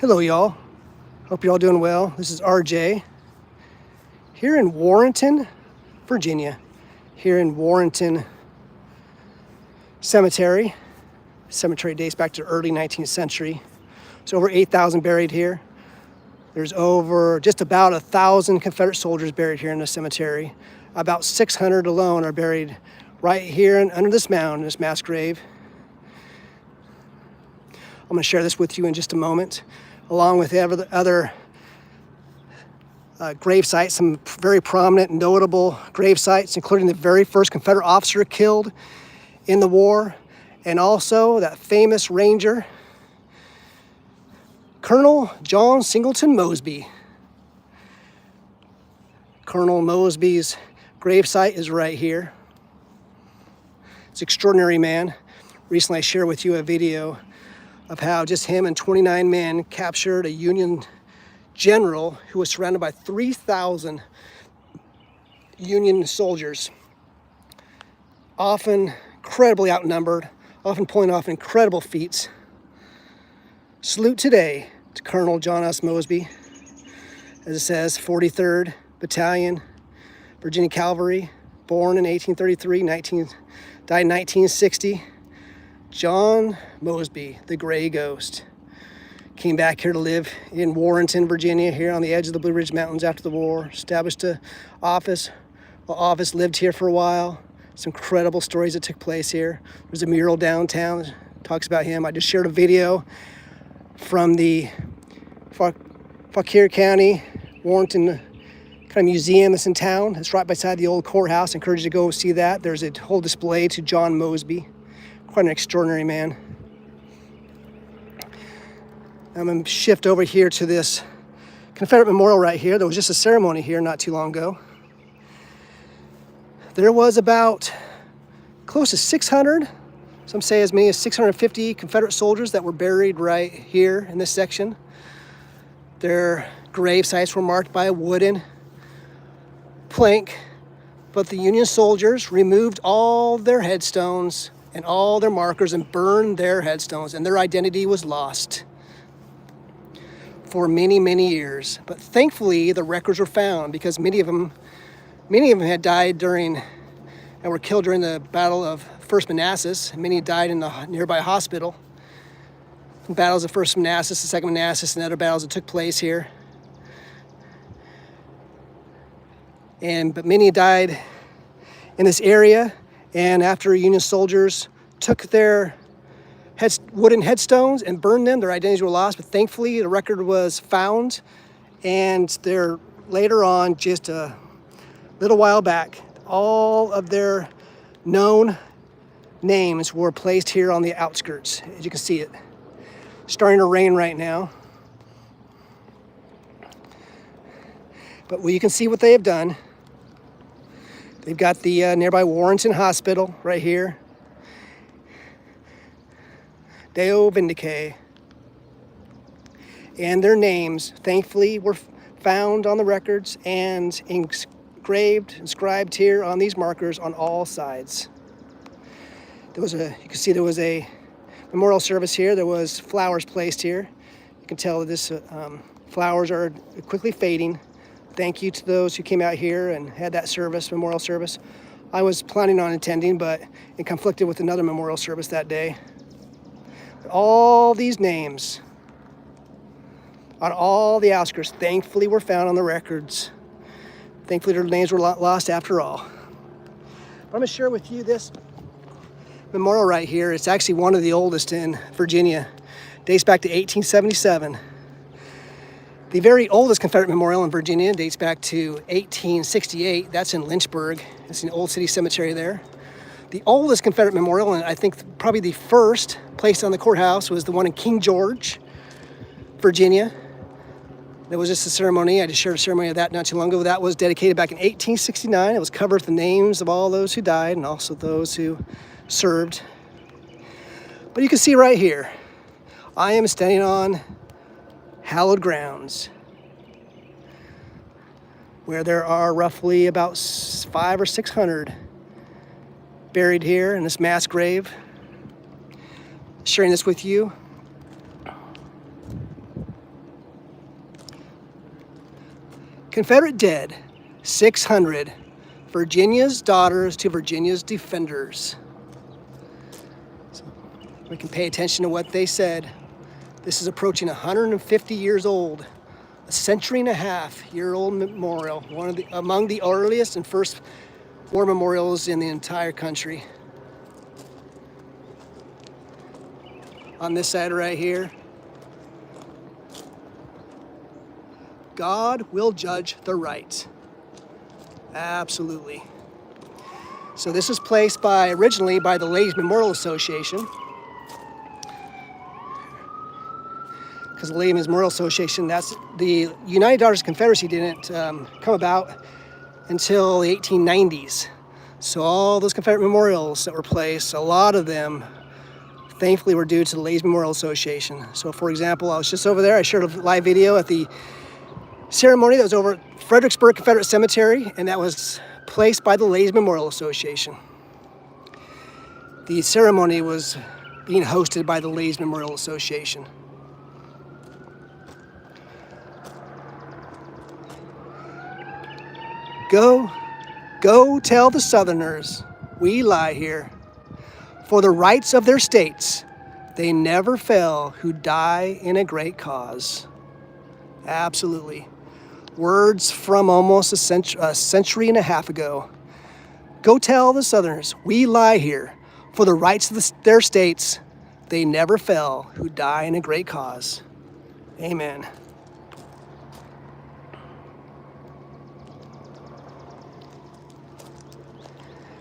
Hello y'all, hope you're all doing well. This is RJ here in Warrenton, Virginia. Here in Warrenton Cemetery. Cemetery dates back to early 19th century. There's over 8,000 buried here. There's over just about 1,000 Confederate soldiers buried here in the cemetery. About 600 alone are buried right here and under this mound, this mass grave. I'm going to share this with you in just a moment, along with other grave sites, some very prominent, notable grave sites, including the very first Confederate officer killed in the war, and also that famous Ranger, Colonel John Singleton Mosby. Colonel Mosby's grave site is right here. It's an extraordinary man. Recently I shared with you a video of how just him and 29 men captured a Union general who was surrounded by 3,000 Union soldiers, often incredibly outnumbered, often pulling off incredible feats. Salute today to Colonel John S. Mosby, as it says, 43rd Battalion, Virginia Cavalry, born in 1833, died in 1960. John Mosby, the Gray Ghost, came back here to live in Warrenton, Virginia, here on the edge of the Blue Ridge Mountains after the war, established an office. Well, office lived here for a while. Some incredible stories that took place here. There's a mural downtown that talks about him. I just shared a video from the Fauquier County, Warrenton kind of museum that's in town. It's right beside the old courthouse. I encourage you to go see that. There's a whole display to John Mosby. Quite an extraordinary man. I'm going to shift over here to this Confederate memorial right here. There was just a ceremony here not too long ago. There was about close to 600, some say as many as 650 Confederate soldiers that were buried right here in this section. Their grave sites were marked by a wooden plank, but the Union soldiers removed all their headstones and all their markers and burned their headstones, and their identity was lost for many, many years. But thankfully, the records were found, because many of them had died during and were killed during the Battle of First Manassas. Many died in the nearby hospital. The battles of First Manassas, the Second Manassas, and other battles that took place here. But many died in this area. And after Union soldiers took their wooden headstones and burned them, their identities were lost. But thankfully, the record was found. And later on, just a little while back, all of their known names were placed here on the outskirts. As you can see it. Starting to rain right now. But you can see what they have done. They've got the nearby Warrenton Hospital right here. Deo Vindice. And their names, thankfully, were found on the records and inscribed here on these markers on all sides. You can see there was a memorial service here. There was flowers placed here. You can tell that this flowers are quickly fading. Thank you to those who came out here and had that memorial service. I was planning on attending, but it conflicted with another memorial service that day. But all these names on all the outskirts, thankfully, were found on the records. Thankfully, their names were lost after all. I'm going to share with you this memorial right here. It's actually one of the oldest in Virginia. It dates back to 1877. The very oldest Confederate memorial in Virginia dates back to 1868. That's in Lynchburg. It's an old city cemetery there. The oldest Confederate memorial, and I think probably the first placed on the courthouse, was the one in King George, Virginia. There was just a ceremony. I just shared a ceremony of that not too long ago. That was dedicated back in 1869. It was covered with the names of all those who died and also those who served. But you can see right here, I am standing on hallowed grounds, where there are roughly about 500 or 600 buried here in this mass grave. Sharing this with you Confederate dead, 600. Virginia's daughters to Virginia's defenders. So we can pay attention to what they said. This is approaching 150 years old. A century and a half year old memorial. Among the earliest and first war memorials in the entire country. On this side right here, God will judge the right. Absolutely. So this was placed originally by the Ladies Memorial Association. Because the Ladies Memorial Association, that's the United Daughters of Confederacy didn't come about until the 1890s. So all those Confederate memorials that were placed, a lot of them, thankfully, were due to the Ladies Memorial Association. So for example, I was just over there, I shared a live video at the ceremony that was over at Fredericksburg Confederate Cemetery, and that was placed by the Ladies Memorial Association. The ceremony was being hosted by the Ladies Memorial Association. Go tell the Southerners, we lie here. For the rights of their states, they never fail who die in a great cause. Absolutely. Words from almost a century and a half ago. Go tell the Southerners, we lie here. For the rights of their states, they never fail who die in a great cause. Amen.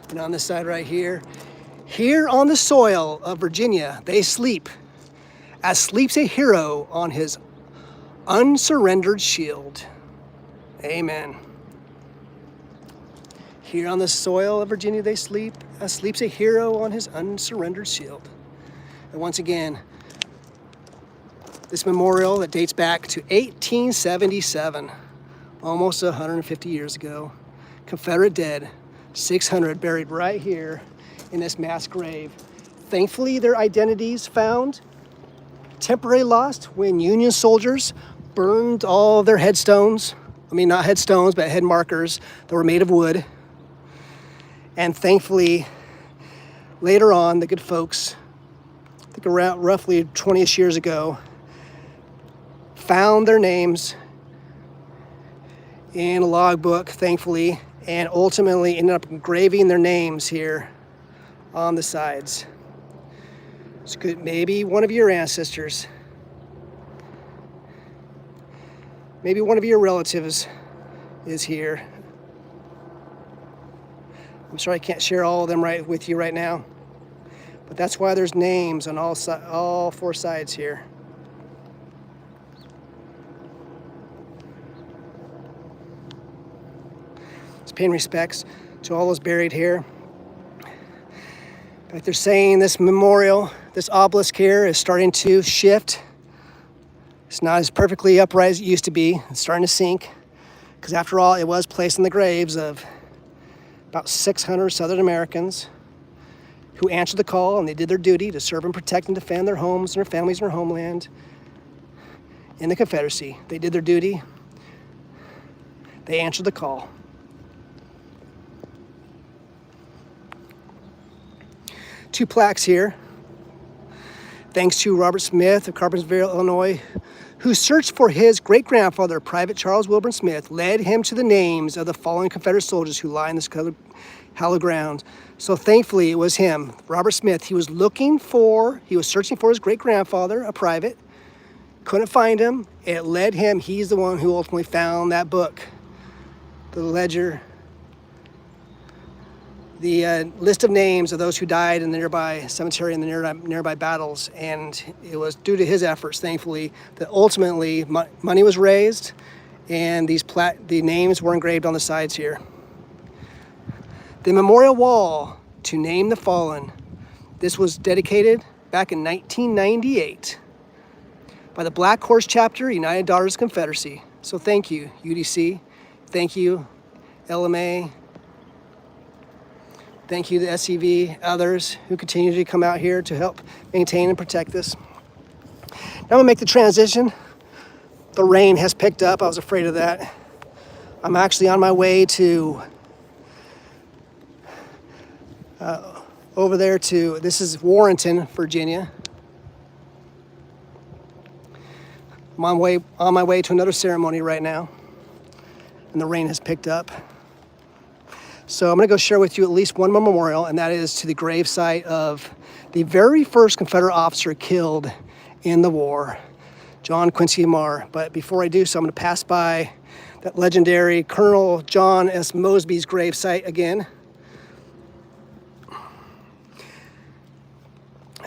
And on this side right here, here on the soil of Virginia, they sleep, as sleeps a hero on his unsurrendered shield. Amen. Here on the soil of Virginia, they sleep, as sleeps a hero on his unsurrendered shield. And once again, this memorial that dates back to 1877, almost 150 years ago. Confederate dead, 600 buried right here in this mass grave. Thankfully, their identities found, temporarily lost when Union soldiers burned all of their headstones. I mean, not headstones, but head markers that were made of wood. And thankfully, later on, the good folks, I think around roughly 20-ish years ago, found their names in a logbook, thankfully, and ultimately ended up engraving their names here on the sides. It's good, maybe one of your ancestors, maybe one of your relatives is here. I'm sorry I can't share all of them with you right now, but that's why there's names on all four sides here. Let's pay respects to all those buried here. Like they're saying, this memorial, this obelisk here is starting to shift. It's not as perfectly upright as it used to be. It's starting to sink, because after all, it was placed in the graves of about 600 Southern Americans who answered the call, and they did their duty to serve and protect and defend their homes and their families and their homeland in the Confederacy. They did their duty. They answered the call. Two plaques here. Thanks to Robert Smith of Carpentersville, Illinois, who searched for his great-grandfather, Private Charles Wilburn Smith, led him to the names of the fallen Confederate soldiers who lie in this hallowed ground. So thankfully, it was him, Robert Smith. He was searching for his great-grandfather, a private. Couldn't find him. It led him. He's the one who ultimately found that book, the ledger, the list of names of those who died in the nearby cemetery and the nearby battles. And it was due to his efforts, thankfully, that ultimately money was raised and the names were engraved on the sides here. The memorial wall to name the fallen. This was dedicated back in 1998 by the Black Horse Chapter, United Daughters of Confederacy. So thank you, UDC. Thank you, LMA. Thank you to SCV, others who continue to come out here to help maintain and protect this. Now I'm gonna make the transition. The rain has picked up. I was afraid of that. I'm actually on my way to over there to, this is Warrenton, Virginia. I'm on my way to another ceremony right now, and the rain has picked up. So I'm going to go share with you at least one memorial, and that is to the gravesite of the very first Confederate officer killed in the war, John Quincy Marr. But before I do so, I'm going to pass by that legendary Colonel John S. Mosby's gravesite again.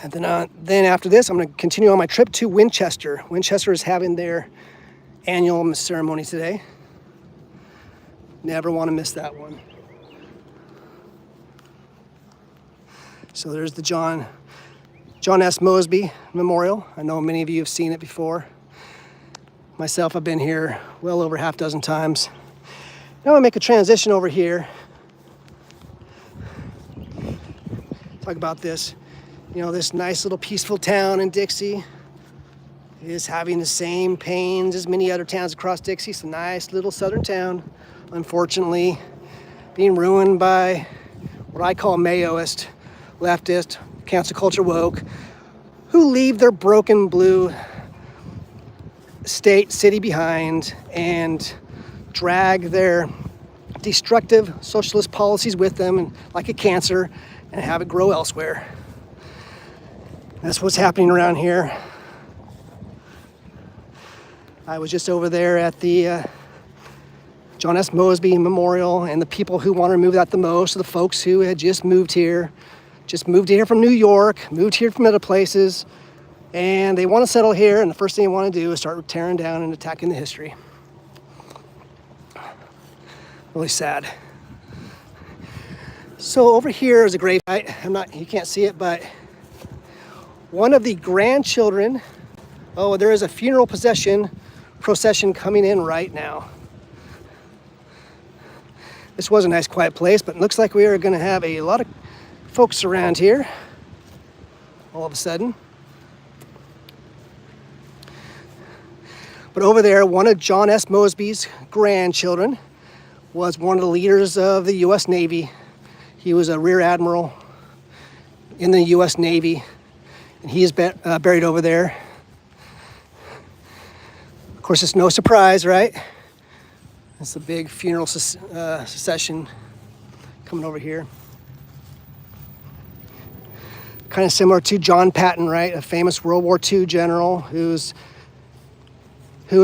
And then after this, I'm going to continue on my trip to Winchester. Winchester is having their annual ceremony today. Never want to miss that one. So there's the John S. Mosby Memorial. I know many of you have seen it before. Myself, I've been here well over half a dozen times. Now I make a transition over here. Talk about this. You know, this nice little peaceful town in Dixie is having the same pains as many other towns across Dixie. It's a nice little southern town, unfortunately, being ruined by what I call Mayoist, leftist, cancel culture woke, who leave their broken blue city behind and drag their destructive socialist policies with them, and like a cancer, and have it grow elsewhere. That's what's happening around here. I was just over there at the John S. Mosby Memorial, and the people who want to remove that the most are the folks who had just moved here from New York, moved here from other places, and they want to settle here, and the first thing they want to do is start tearing down and attacking the history. Really sad. So over here is a grave site. You can't see it, but one of the grandchildren, there is a funeral procession coming in right now. This was a nice quiet place, but it looks like we are going to have a lot of folks around here all of a sudden. But over there, one of John S. Mosby's grandchildren was one of the leaders of the U.S. Navy. He was a rear admiral in the U.S. Navy, and he is buried over there. Of course, it's no surprise, right? It's a big funeral procession coming over here. Kind of similar to John Patton, right? A famous World War II general who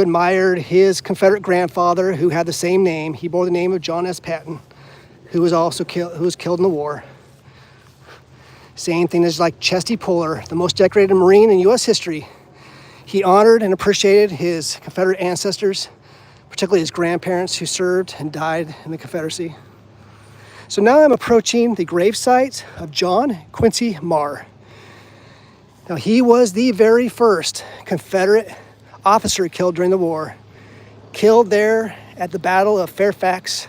admired his Confederate grandfather, who had the same name. He bore the name of John S. Patton, who was killed in the war. Same thing as like Chesty Puller, the most decorated Marine in U.S. history. He honored and appreciated his Confederate ancestors, particularly his grandparents who served and died in the Confederacy. So now I'm approaching the gravesite of John Quincy Marr. Now he was the very first Confederate officer killed during the war, killed there at the Battle of Fairfax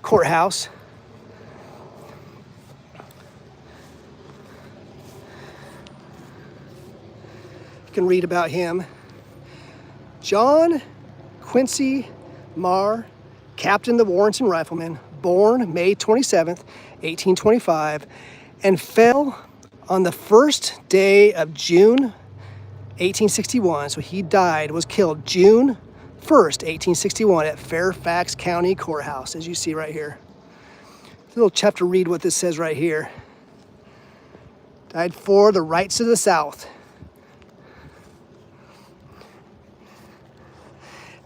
Courthouse. You can read about him. John Quincy Marr, captain of the Warrenton Riflemen, born May 27th, 1825, and fell on the first day of June 1861. So he was killed June 1st, 1861 at Fairfax County Courthouse, as you see right here. A little tough to read what this says right here. Died for the rights of the South.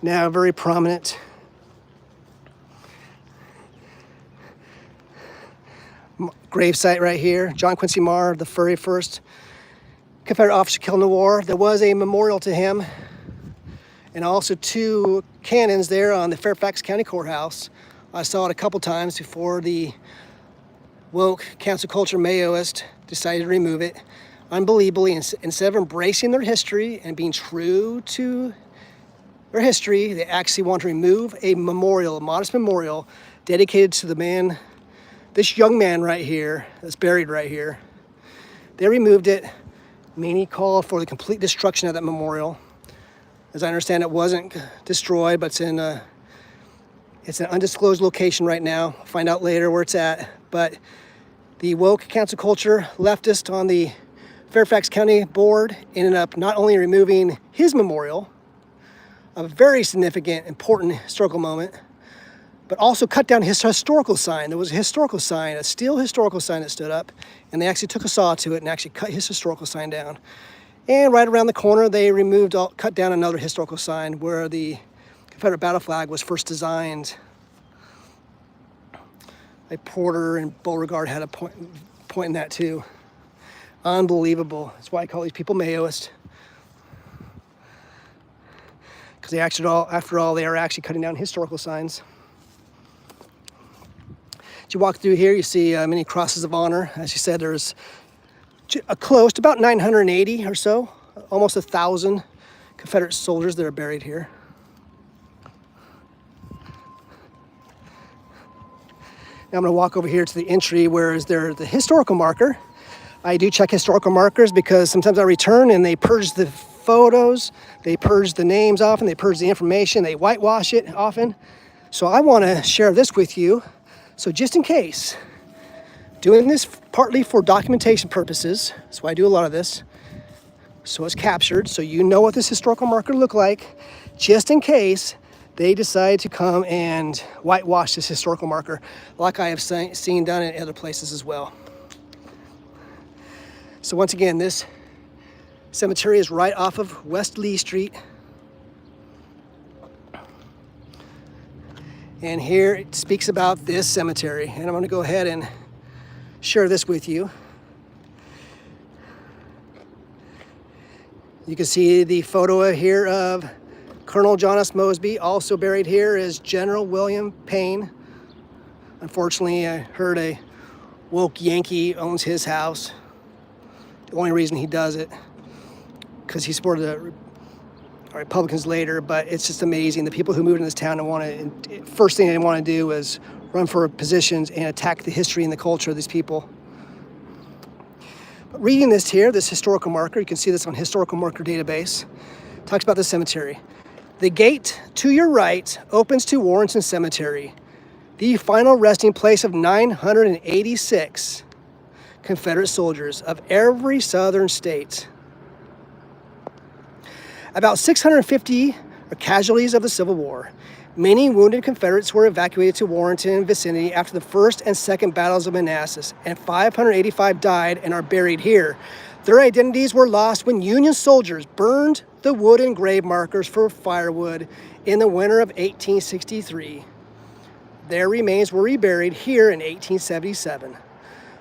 Now very prominent gravesite right here. John Quincy Marr, the very first Confederate officer killed in the war. There was a memorial to him, and also 2 cannons there on the Fairfax County Courthouse. I saw it a couple times before the woke, cancel culture Mayoist decided to remove it. Unbelievably, instead of embracing their history and being true to their history, they actually want to remove a memorial, a modest memorial, dedicated to the man, this young man right here, that's buried right here. They removed it, meaning he called for the complete destruction of that memorial. As I understand, it wasn't destroyed, but it's It's an undisclosed location right now. I'll find out later where it's at. But the woke cancel culture leftist on the Fairfax County Board ended up not only removing his memorial, a very significant, important historical moment, but also cut down his historical sign. There was a historical sign, a steel historical sign that stood up, and they actually took a saw to it and actually cut his historical sign down. And right around the corner, they cut down another historical sign where the Confederate battle flag was first designed. Like Porter and Beauregard had a point in that too. Unbelievable. That's why I call these people Maoist. Because after all, they are actually cutting down historical signs. As you walk through here, you see many crosses of honor. As you said, there's close to about 980 or so, almost 1,000 Confederate soldiers that are buried here. Now I'm going to walk over here to the entry where is there the historical marker. I do check historical markers because sometimes I return and they purge the photos, they purge the names often, they purge the information, they whitewash it often. So I want to share this with you. So just in case, doing this partly for documentation purposes, that's why I do a lot of this, so it's captured, so you know what this historical marker looked like, just in case they decide to come and whitewash this historical marker, like I have seen done in other places as well. So once again, this cemetery is right off of West Lee Street. And here it speaks about this cemetery. And I'm going to go ahead and share this with you. You can see the photo here of Colonel John S. Mosby. Also buried here is General William Payne. Unfortunately, I heard a woke Yankee owns his house. The only reason he does it, because he supported the Republicans later, but it's just amazing. The people who moved in this town and first thing they want to do is run for positions and attack the history and the culture of these people. But reading this here, this historical marker, you can see this on Historical Marker Database, talks about the cemetery. The gate to your right opens to Warrenton Cemetery, the final resting place of 986 Confederate soldiers of every southern state. About 650 are casualties of the Civil War. Many wounded Confederates were evacuated to Warrenton vicinity after the First and Second Battles of Manassas, and 585 died and are buried here. Their identities were lost when Union soldiers burned the wooden grave markers for firewood in the winter of 1863. Their remains were reburied here in 1877.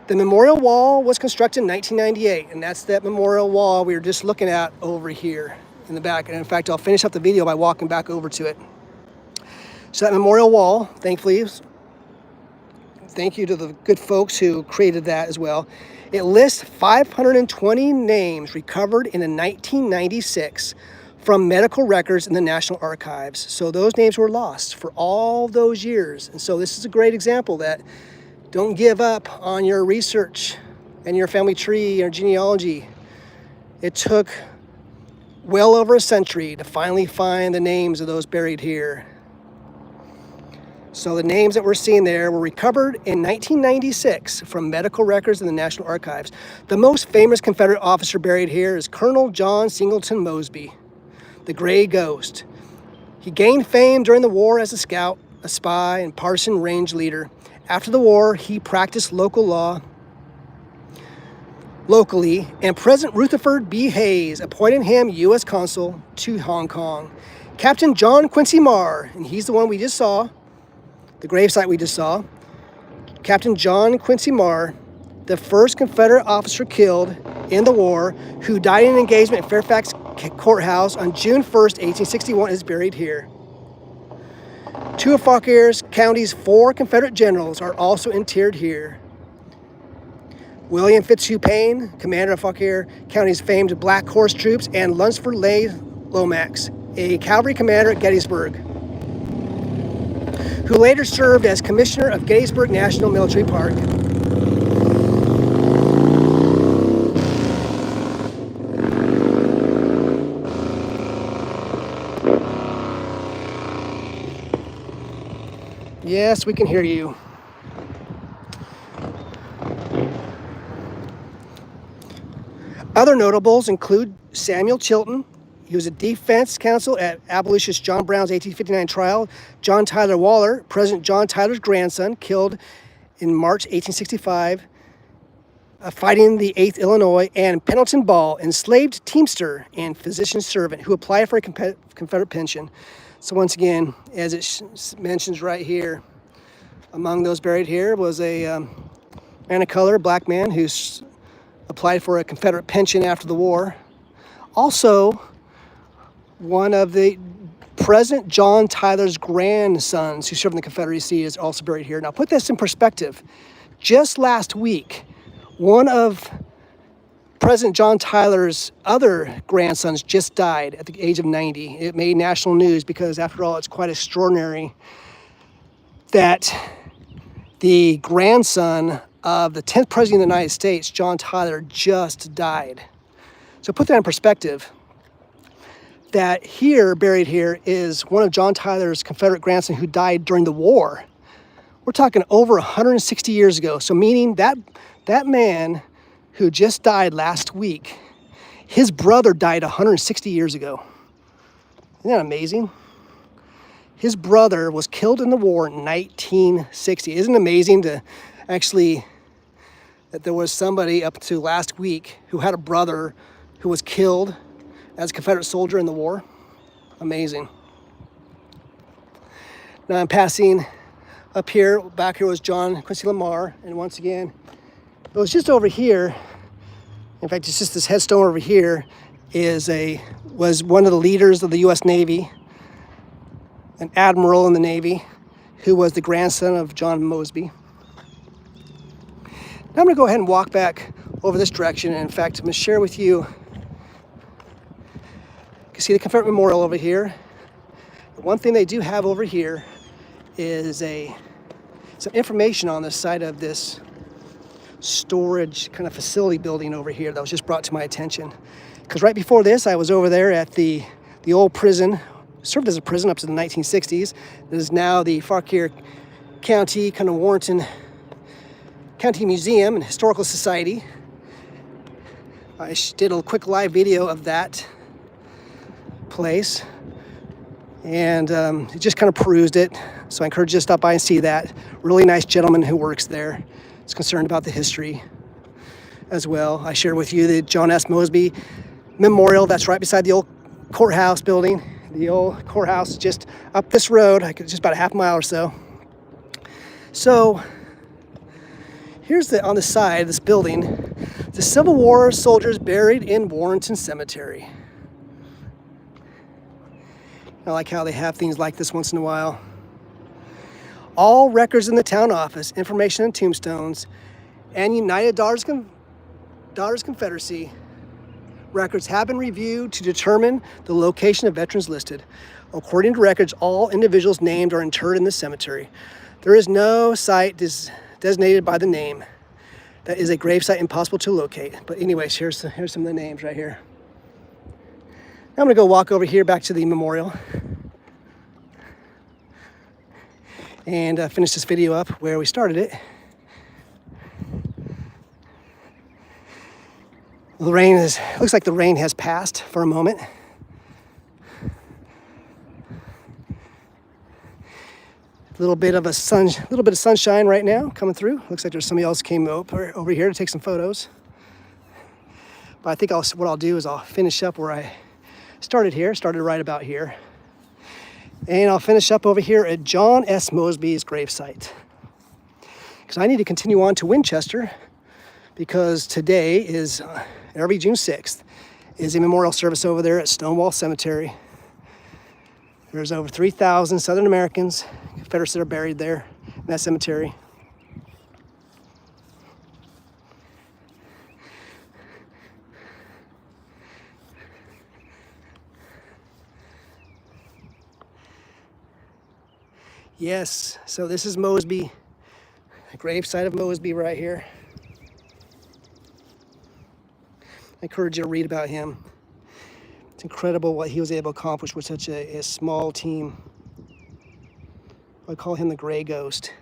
The memorial wall was constructed in 1998, and that's that memorial wall we were just looking at over here in the back. And in fact, I'll finish up the video by walking back over to it. So that memorial wall, thankfully, thank you to the good folks who created that as well. It lists 520 names recovered in 1996 from medical records in the National Archives. So those names were lost for all those years. And so this is a great example that don't give up on your research and your family tree or genealogy. It took well over a century to finally find the names of those buried here. So the names that we're seeing there were recovered in 1996 from medical records in the National Archives. The most famous Confederate officer buried here is Colonel John Singleton Mosby, the Gray Ghost. He gained fame during the war as a scout, a spy, and partisan range leader. After the war, he practiced local law locally, and President Rutherford B. Hayes appointed him U.S. Consul to Hong Kong. Captain John Quincy Marr, and he's the one we just saw, the gravesite we just saw, Captain John Quincy Marr, the first Confederate officer killed in the war, who died in an engagement at Fairfax Courthouse on June 1st, 1861, is buried here. Two of Fauquier County's 4 Confederate generals are also interred here. William Fitzhugh Payne, commander of Fauquier County's famed Black Horse troops, and Lunsford Leigh Lomax, a cavalry commander at Gettysburg, who later served as commissioner of Gettysburg National Military Park. Yes, we can hear you. Other notables include Samuel Chilton. He was a defense counsel at abolitionist John Brown's 1859 trial. John Tyler Waller, President John Tyler's grandson, killed in March 1865, fighting the 8th Illinois, and Pendleton Ball, enslaved teamster and physician servant who applied for a Confederate pension. So once again, as it mentions right here, among those buried here was a man of color, black man, who applied for a Confederate pension after the war. Also, one of the President John Tyler's grandsons who served in the Confederacy is also buried here. Now put this in perspective. Just last week, one of President John Tyler's other grandsons just died at the age of 90. It made national news because, after all, it's quite extraordinary that the grandson of the 10th President of the United States, John Tyler, just died. So put that in perspective, that here, buried here, is one of John Tyler's Confederate grandsons who died during the war. We're talking over 160 years ago. So meaning that man who just died last week, his brother died 160 years ago. Isn't that amazing? His brother was killed in the war in 1960. Isn't it amazing to actually, that there was somebody up to last week who had a brother who was killed as a Confederate soldier in the war? Amazing. Now I'm passing up here. Back here was John Quincy Marr, and once again, it was just over here. In fact, it's just this headstone over here was one of the leaders of the U.S. Navy, an admiral in the Navy, who was the grandson of John Mosby. Now I'm going to go ahead and walk back over this direction. And in fact, I'm going to share with you. You can see the Confederate Memorial over here. The one thing they do have over here is some information on the side of this storage kind of facility building over here that was just brought to my attention. Because right before this, I was over there at the old prison, served as a prison up to the 1960s. It is now the Fauquier County, kind of Warrenton County Museum and Historical Society. I did a quick live video of that place, and just kind of perused it. So I encourage you to stop by and see that. Really nice gentleman who works there. Is concerned about the history as well. I shared with you the John S. Mosby Memorial. That's right beside the old courthouse building. The old courthouse is just up this road, just about a half mile or so. So here's on the side of this building, the Civil War soldiers buried in Warrenton Cemetery. I like how they have things like this once in a while. All records in the town office, information and tombstones, and United Daughters Confederacy records have been reviewed to determine the location of veterans listed. According to records, all individuals named are interred in the cemetery. There is no site designated by the name. That is a gravesite impossible to locate. But anyways, here's some of the names right here. Now I'm going to go walk over here back to the memorial and finish this video up where we started it. The rain looks like the rain has passed for a moment. A little bit of sunshine right now coming through. Looks like there's somebody else came over here to take some photos. But I think what I'll do is I'll finish up where I started right about here. And I'll finish up over here at John S. Mosby's gravesite. Because I need to continue on to Winchester, because today is, every June 6th, is a memorial service over there at Stonewall Cemetery. There's over 3,000 Southern Americans, Confederates that are buried there in that cemetery. Yes, so this is Mosby, the gravesite of Mosby right here. I encourage you to read about him. It's incredible what he was able to accomplish with such a small team. I call him the Gray Ghost.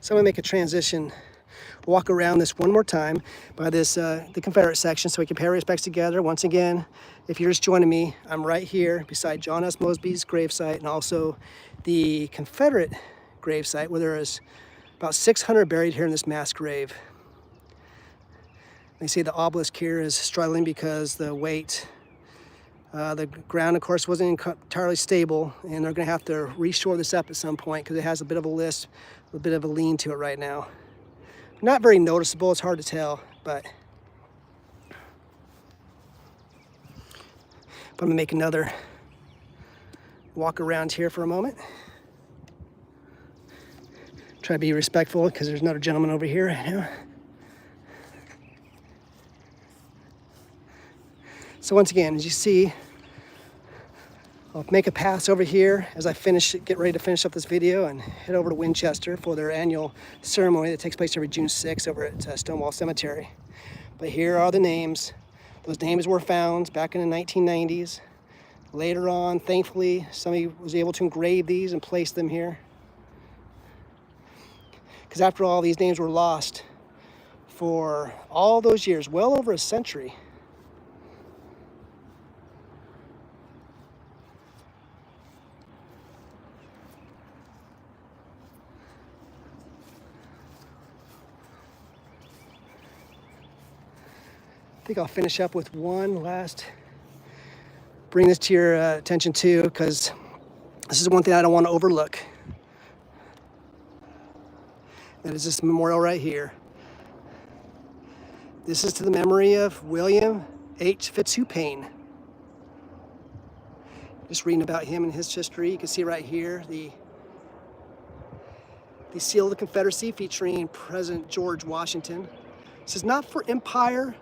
So I'm gonna make a transition, walk around this one more time by this the Confederate section so we can pay our respects together. Once again, if you're just joining me, I'm right here beside John S. Mosby's gravesite and also the Confederate gravesite, where there is about 600 buried here in this mass grave. They say the obelisk here is struggling because the weight, the ground, of course, wasn't entirely stable, and they're going to have to reshore this up at some point because it has a bit of a lisp, a bit of a lean to it right now. Not very noticeable, it's hard to tell, but I'm going to make another walk around here for a moment. Try to be respectful because there's another gentleman over here right now. So once again, as you see, I'll make a pass over here as I get ready to finish up this video and head over to Winchester for their annual ceremony that takes place every June 6th over at Stonewall Cemetery. But here are the names. Those names were found back in the 1990s. Later on, thankfully, somebody was able to engrave these and place them here. Because after all, these names were lost for all those years, well over a century. I think I'll finish up with one last, bring this to your attention too, because this is one thing I don't want to overlook. That is this memorial right here. This is to the memory of William H. Fitzhugh. Just reading about him and his history, you can see right here the seal of the Confederacy featuring President George Washington. This is not for empire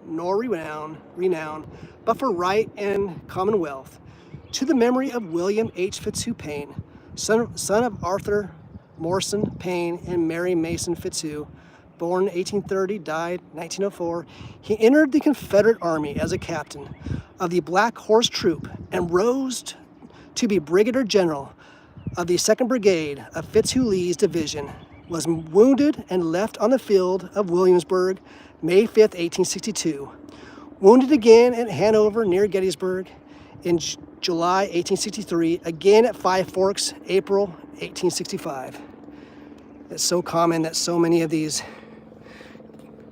nor renown, but for right and commonwealth. To the memory of William H. Fitzhugh, son of Arthur Morrison Payne and Mary Mason Fitzhugh, born 1830, died 1904. He entered the Confederate Army as a captain of the Black Horse Troop and rose to be Brigadier General of the 2nd Brigade of Fitzhugh Lee's division. Was wounded and left on the field of Williamsburg, May 5th, 1862. Wounded again at Hanover near Gettysburg in July 1863, again at Five Forks, April 1865. It's so common that so many of these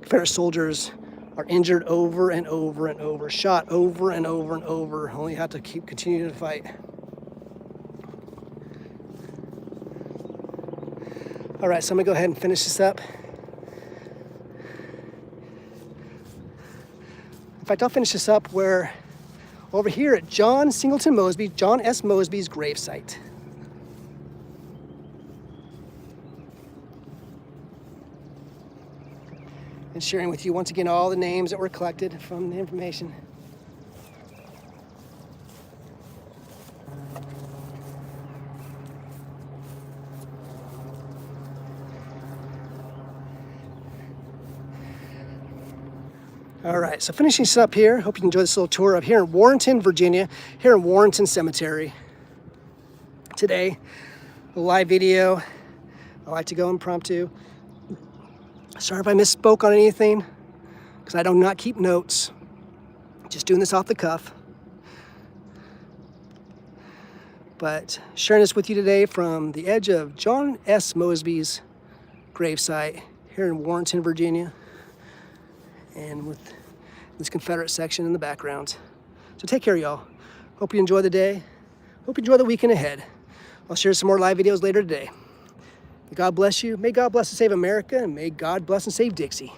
Confederate soldiers are injured over and over and over, shot over and over and over, only have to continue to fight. All right, so I'm gonna go ahead and finish this up. In fact, I'll finish this up over here at John Singleton Mosby, John S. Mosby's gravesite. And sharing with you once again all the names that were collected from the information. All right, so finishing this up here, hope you enjoyed this little tour of here in Warrenton, Virginia, here in Warrenton Cemetery. Today, a live video. I like to go impromptu. Sorry if I misspoke on anything, because I do not keep notes. Just doing this off the cuff. But sharing this with you today from the edge of John S. Mosby's gravesite here in Warrenton, Virginia, and with this Confederate section in the background. So take care, y'all. Hope you enjoy the day. Hope you enjoy the weekend ahead. I'll share some more live videos later today. May God bless you. May God bless and save America, and may God bless and save Dixie.